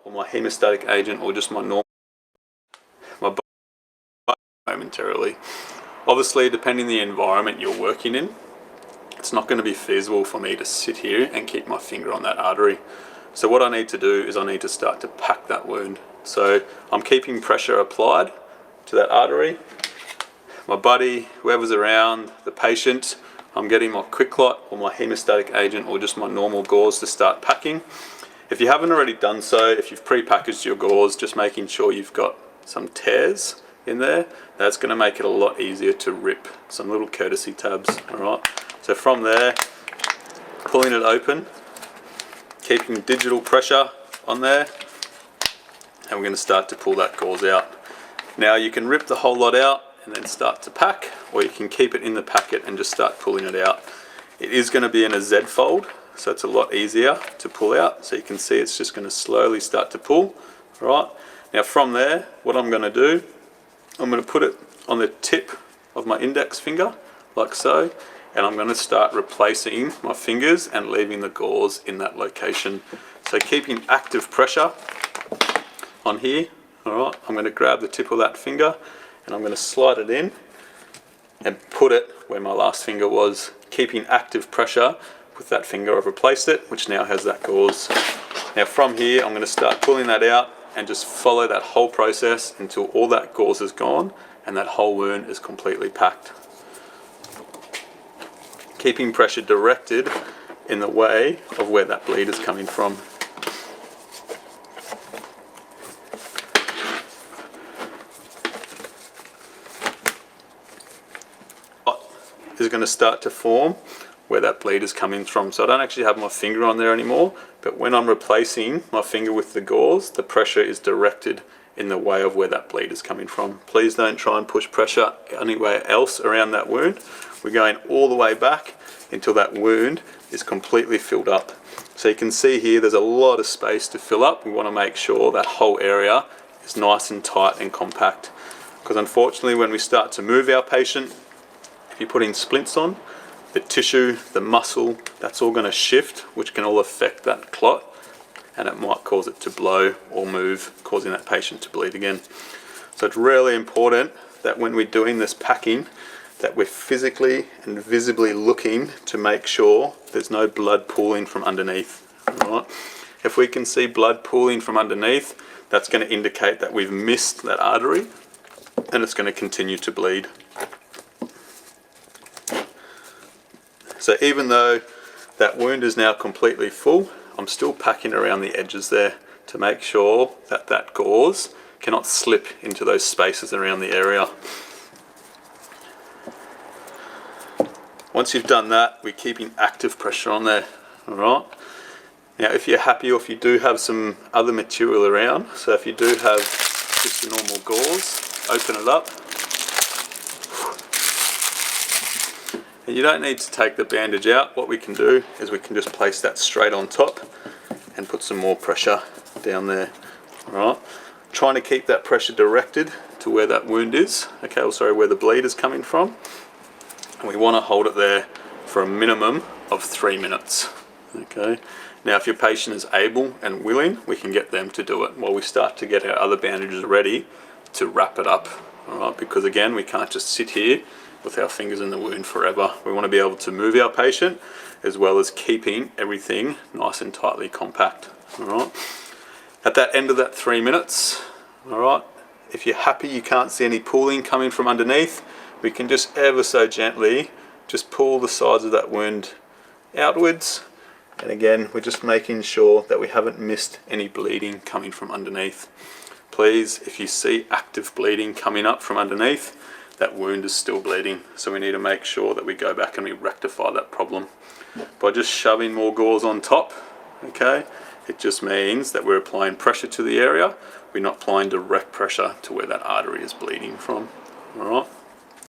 or my hemostatic agent or just my normal, my body momentarily. Obviously, depending on the environment you're working in, it's not going to be feasible for me to sit here and keep my finger on that artery. So what I need to do is I need to start to pack that wound. So I'm keeping pressure applied to that artery. My buddy, whoever's around, the patient, I'm getting my Quickclot or my hemostatic agent or just my normal gauze to start packing. If you haven't already done so, if you've pre-packaged your gauze, just making sure you've got some tears in there, that's going to make it a lot easier to rip. Some little courtesy tabs, alright? So from there, pulling it open, keeping digital pressure on there, and we're going to start to pull that gauze out. Now you can rip the whole lot out and then start to pack, or you can keep it in the packet and just start pulling it out. It is going to be in a Z fold, so it's a lot easier to pull out. So you can see it's just going to slowly start to pull. Alright, now from there, what I'm going to do, I'm going to put it on the tip of my index finger, like so, and I'm going to start replacing my fingers and leaving the gauze in that location. So keeping active pressure on here. Alright, I'm going to grab the tip of that finger and I'm going to slide it in and put it where my last finger was, keeping active pressure with that finger. I've replaced it, which now has that gauze. Now from here, I'm going to start pulling that out and just follow that whole process until all that gauze is gone and that whole wound is completely packed. Keeping pressure directed in the way of where that bleed is coming from. Is going to start to form where that bleed is coming from. So I don't actually have my finger on there anymore, but when I'm replacing my finger with the gauze, the pressure is directed in the way of where that bleed is coming from. Please don't try and push pressure anywhere else around that wound. We're going all the way back until that wound is completely filled up. So you can see here there's a lot of space to fill up. We want to make sure that whole area is nice and tight and compact, because unfortunately when we start to move our patient, if you put in splints on, the tissue, the muscle, that's all going to shift, which can all affect that clot, and it might cause it to blow or move, causing that patient to bleed again. So it's really important that when we're doing this packing, that we're physically and visibly looking to make sure there's no blood pooling from underneath. Right? If we can see blood pooling from underneath, that's going to indicate that we've missed that artery and it's going to continue to bleed. So even though that wound is now completely full, I'm still packing around the edges there to make sure that that gauze cannot slip into those spaces around the area. Once you've done that, we're keeping active pressure on there. Alright. Now if you're happy, or if you do have some other material around, so if you do have just a normal gauze, open it up. And you don't need to take the bandage out. What we can do is we can just place that straight on top and put some more pressure down there. Alright, trying to keep that pressure directed to where that wound is, okay, or sorry, where the bleed is coming from. And we want to hold it there for a minimum of 3 minutes. Okay, now if your patient is able and willing, we can get them to do it while we start to get our other bandages ready to wrap it up. Alright, because again, we can't just sit here with our fingers in the wound forever. We want to be able to move our patient as well as keeping everything nice and tightly compact. Alright. At that end of that 3 minutes, alright, if you're happy you can't see any pooling coming from underneath, we can just ever so gently just pull the sides of that wound outwards, and again we're just making sure that we haven't missed any bleeding coming from underneath. Please, if you see active bleeding coming up from underneath, that wound is still bleeding, so we need to make sure that we go back and we rectify that problem. By just shoving more gauze on top, okay, it just means that we're applying pressure to the area, we're not applying direct pressure to where that artery is bleeding from. Alright,